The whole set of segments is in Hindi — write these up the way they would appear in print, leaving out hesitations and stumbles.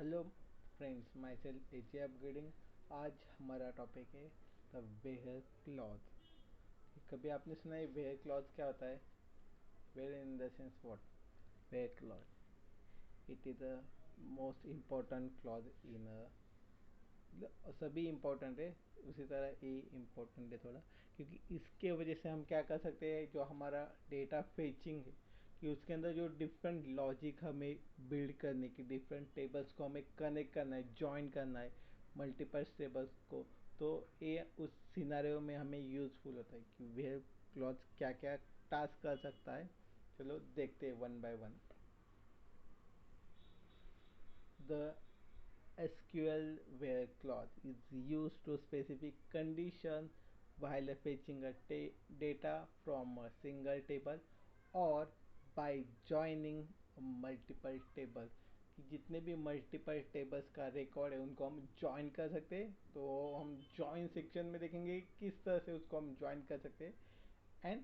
Hello friends, my self AJ upgrading. आज हमारा टॉपिक है द वेयर क्लॉथ। कभी आपने सुना है वेयर क्लॉथ क्या होता है? Where in the sense what? Where cloth, it is a most important cloth in सभी इम्पोर्टेंट है, उसी तरह ये इम्पोर्टेंट है थोड़ा, क्योंकि इसके वजह से हम क्या कर सकते हैं, जो हमारा डेटा फेचिंग है कि उसके अंदर जो डिफरेंट लॉजिक हमें बिल्ड करने की, डिफरेंट टेबल्स को हमें कनेक्ट करना है, जॉइन करना है मल्टीपल टेबल्स को, तो ये उस सिनारियो में हमें यूज़फुल होता है कि वेयर क्लॉथ क्या क्या टास्क कर सकता है। चलो देखते हैं one by one. The SQL where clause is used to specific conditions while fetching a data from a single table or by joining multiple table, कि जितने भी मल्टीपल टेबल्स का रिकॉर्ड है उनको हम ज्वाइन कर सकते हैं। तो हम ज्वाइन सेक्शन में देखेंगे किस तरह से उसको हम ज्वाइन कर सकते हैं। एंड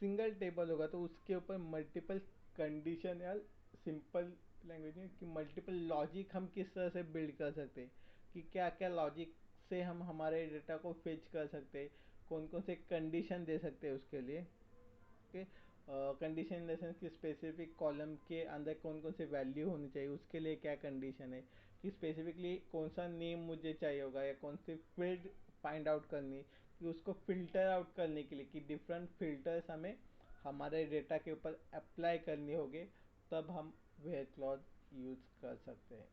सिंगल टेबल होगा तो उसके ऊपर मल्टीपल कंडीशन या सिंपल लैंग्वेज में कि मल्टीपल लॉजिक हम किस तरह से बिल्ड कर सकते हैं, कि क्या क्या लॉजिक से हम हमारे डेटा को फेच कर सकते हैं, कौन कौन से कंडीशन दे सकते हैं उसके लिए। Okay, condition in the sense कि स्पेसिफिक कॉलम के अंदर कौन कौन से वैल्यू होनी चाहिए, उसके लिए क्या कंडीशन है, कि स्पेसिफिकली कौन सा नेम मुझे चाहिए होगा या कौन सी फील्ड फाइंड आउट करनी, कि उसको फिल्टर आउट करने के लिए कि डिफरेंट फिल्टर्स हमें हमारे डेटा के ऊपर अप्लाई करनी होगी, तब हम वेयर क्लॉज यूज कर सकते हैं।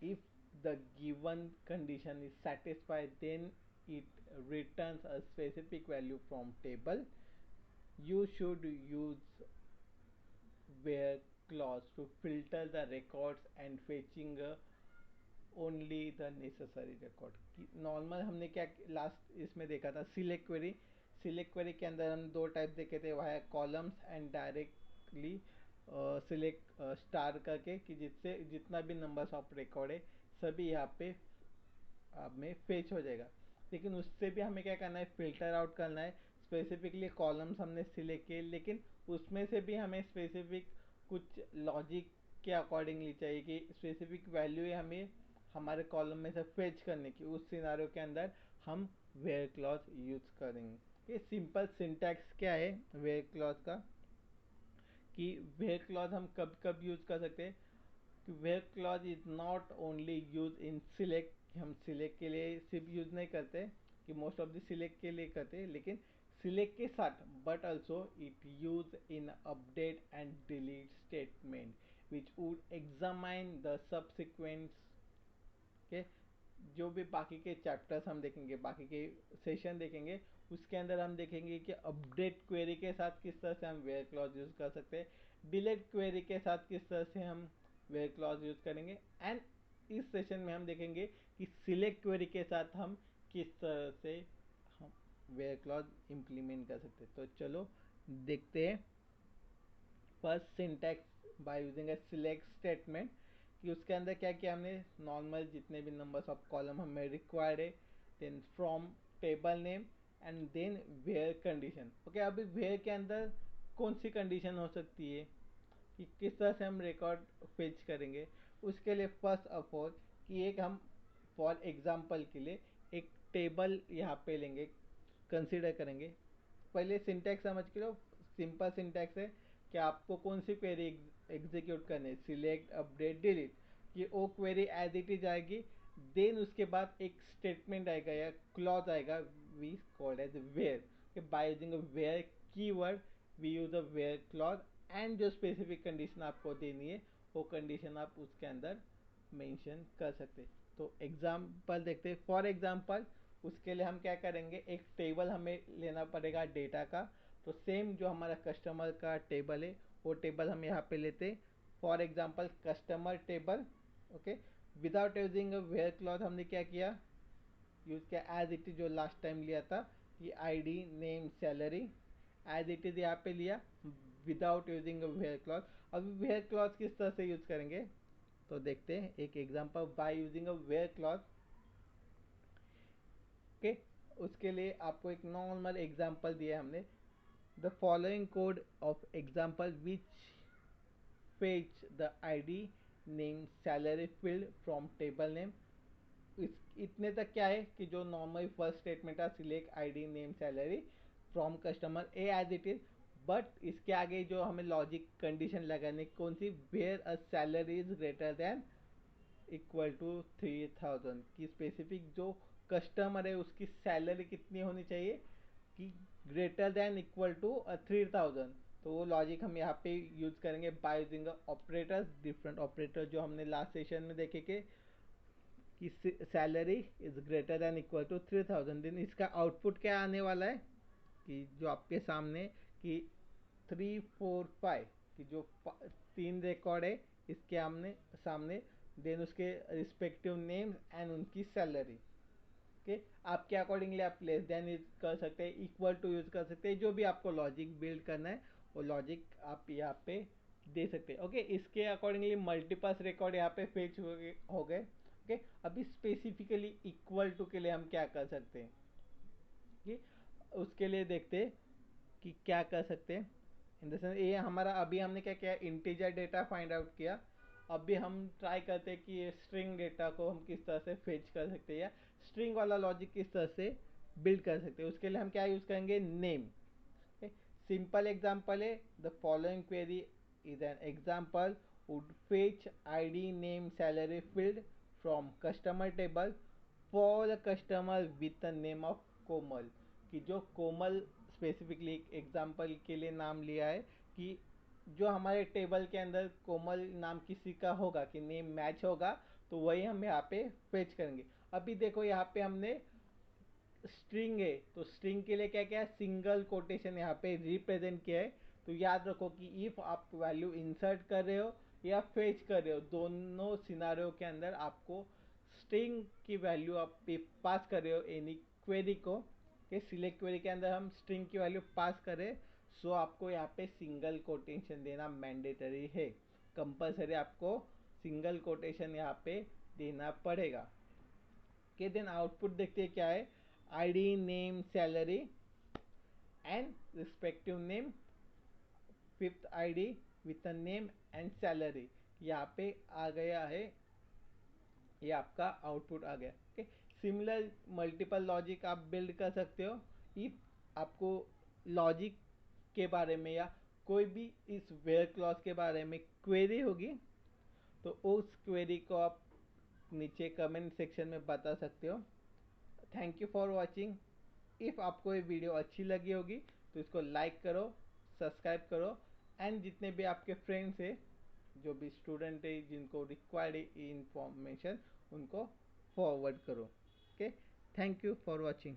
If the given condition is satisfied, then it returns a specific value from table. You should use where clause to filter the records and fetching only the necessary record. Normal हमने क्या लास्ट इसमें देखा था, सिलेक्ट क्वेरी। सिलेक्ट क्वेरी के अंदर हम दो टाइप देखे थे, वह है columns and directly select star करके, कि जिससे जितना भी नंबर्स ऑफ रिकॉर्ड है सभी यहाँ पे में फेच हो जाएगा। लेकिन उससे भी हमें क्या करना है, फिल्टर आउट करना है। स्पेसिफिकली कॉलम्स हमने सिलेक्ट किए, लेकिन उसमें से भी हमें स्पेसिफिक कुछ लॉजिक के अकॉर्डिंगली चाहिए कि स्पेसिफिक वैल्यू हमें हमारे कॉलम में से फेच करने की, उस सिनारियो के अंदर हम वेयर क्लॉज यूज करेंगे। ये सिंपल सिंटैक्स क्या है वेयर क्लॉज का, कि वेयर क्लॉज हम कब कब यूज कर सकते हैं। कि where clause is not only use in select, हम सिलेक्ट के लिए सिर्फ यूज नहीं करते, कि मोस्ट ऑफ द सिलेक्ट के लिए करते हैं, लेकिन सिलेक्ट के साथ but also it use in update and delete statement which would examine the subsequence के। जो भी बाकी के चैप्टर्स हम देखेंगे, बाकी के सेशन देखेंगे, उसके अंदर हम देखेंगे कि अपडेट क्वेरी के साथ किस तरह से हम वेयर क्लॉज यूज कर सकते हैं, डिलीट क्वेरी के साथ किस तरह से हम वेयर क्लॉज यूज करेंगे, एंड इस सेशन में हम देखेंगे कि सिलेक्ट क्वेरी के साथ हम किस तरह से हम वेयर क्लॉज इम्प्लीमेंट कर सकते हैं। तो चलो देखते हैं। First syntax by using a select statement, कि उसके अंदर क्या किया हमने, नॉर्मल जितने भी नंबर्स ऑफ कॉलम हमें रिक्वायर्ड है, then from table name and then where condition. Okay, अभी वेयर के अंदर कौन सी कंडीशन हो सकती है, कि किस तरह से हम रिकॉर्ड फेच करेंगे। उसके लिए फर्स्ट ऑफ ऑल कि एक हम फॉर एग्जांपल के लिए एक टेबल यहाँ पे लेंगे, कंसीडर करेंगे। पहले सिंटैक्स समझ के लो, सिंपल सिंटैक्स है कि आपको कौन सी क्वेरी एग्जीक्यूट करनी है, सिलेक्ट अपडेट डिलीट, कि वो क्वेरी एज इट इज आएगी। देन उसके बाद एक स्टेटमेंट आएगा या क्लॉज आएगा, वी कॉल्ड एज वेयर, कि by using where keyword we use a where clause, and जो स्पेसिफिक कंडीशन आपको देनी है वो कंडीशन आप उसके अंदर मेंशन कर सकते। तो एग्जाम्पल देखते हैं। फॉर एग्जाम्पल उसके लिए हम क्या करेंगे, एक टेबल हमें लेना पड़ेगा डेटा का। तो सेम जो हमारा कस्टमर का टेबल है वो टेबल हम यहाँ पे लेते। For example customer table. Okay, without using where clause हमने क्या किया, यूज किया एज इट इज जो लास्ट टाइम लिया था, कि ID name salary as it is यहाँ पे लिया विदाउट यूजिंग वेयर क्लॉज। अब वेयर क्लॉज किस तरह से यूज करेंगे, तो देखते हैं एक example by using a where clause. Okay, उसके लिए आपको एक नॉर्मल एग्जांपल दिया है हमने, the following code of example which fetch the id name salary field from table name. इस इतने तक क्या है कि जो नॉर्मल फर्स्ट स्टेटमेंट है, select ID name salary from customer a as it is. But इसके आगे जो हमें लॉजिक कंडीशन लगाने कौन सी, where a salary is greater than equal to 3000, की स्पेसिफिक जो कस्टमर है उसकी सैलरी कितनी होनी चाहिए कि ग्रेटर देन इक्वल टू 3000। तो वो लॉजिक हम यहाँ पे यूज करेंगे by using operators, different operator जो हमने लास्ट सेशन में देखे कि salary is greater than equal to 3000। दिन इसका आउटपुट क्या आने वाला है कि जो आपके सामने कि 345 की जो तीन रिकॉर्ड है इसके हमने सामने, देन उसके रिस्पेक्टिव नेम एंड उनकी सैलरी। ओके, आपके अकॉर्डिंगली आप लेस देन यूज कर सकते हैं, इक्वल टू यूज कर सकते हैं, जो भी आपको लॉजिक बिल्ड करना है वो लॉजिक आप यहाँ पे दे सकते हैं। ओके, इसके अकॉर्डिंगली मल्टीपल्स रिकॉर्ड यहाँ पे फेच हो गए। ओके, अभी स्पेसिफिकली इक्वल टू के लिए हम क्या कर सकते हैं कि उसके लिए देखते हैं कि क्या कर सकते हैं। इन द सेंस ये हमारा अभी हमने क्या किया, इंटीजर डेटा फाइंड आउट किया। अभी हम ट्राई करते हैं कि ये स्ट्रिंग डेटा को हम किस तरह से फेच कर सकते हैं या स्ट्रिंग वाला लॉजिक किस तरह से बिल्ड कर सकते हैं। उसके लिए हम क्या यूज करेंगे, नेम। सिंपल एग्जांपल है, the following query is an example would fetch ID name salary field from customer table for the customer with the name of Komal. कि जो कोमल स्पेसिफिकली एक एग्जांपल के लिए नाम लिया है कि जो हमारे टेबल के अंदर कोमल नाम किसी का होगा कि नेम मैच होगा, तो वही हम यहाँ पे फेच करेंगे। अभी देखो यहाँ पे हमने स्ट्रिंग है तो स्ट्रिंग के लिए क्या क्या है, सिंगल कोटेशन यहाँ पे रिप्रेजेंट किया है। तो याद रखो कि इफ आप वैल्यू इंसर्ट कर रहे हो या फेच कर रहे हो, दोनों सिनारियों के अंदर आपको स्ट्रिंग की वैल्यू आप पास कर रहे हो एनी क्वेरी को, कि सिलेक्ट क्वेरी के अंदर हम स्ट्रिंग की वैल्यू पास करें, सो आपको यहाँ पे सिंगल कोटेशन देना मैंडेटरी है, कंपलसरी आपको सिंगल कोटेशन यहाँ पे देना पड़ेगा। के देन आउटपुट देखते हैं क्या है, ID name salary and respective name, fifth ID with a name and salary, यहाँ पे आ गया है, ये आपका आउटपुट आ गया। ओके, सिमिलर मल्टीपल लॉजिक आप बिल्ड कर सकते हो। इफ आपको लॉजिक के बारे में या कोई भी इस वेयर क्लॉज के बारे में क्वेरी होगी तो उस क्वेरी को आप नीचे कमेंट सेक्शन में बता सकते हो। Thank you for watching. If आपको ये वीडियो अच्छी लगी होगी तो इसको लाइक करो, सब्सक्राइब करो, एंड जितने भी आपके फ्रेंड्स हैं जो भी स्टूडेंट है जिनको रिक्वायर्ड इंफॉर्मेशन उनको फॉरवर्ड करो। Okay, thank you for watching.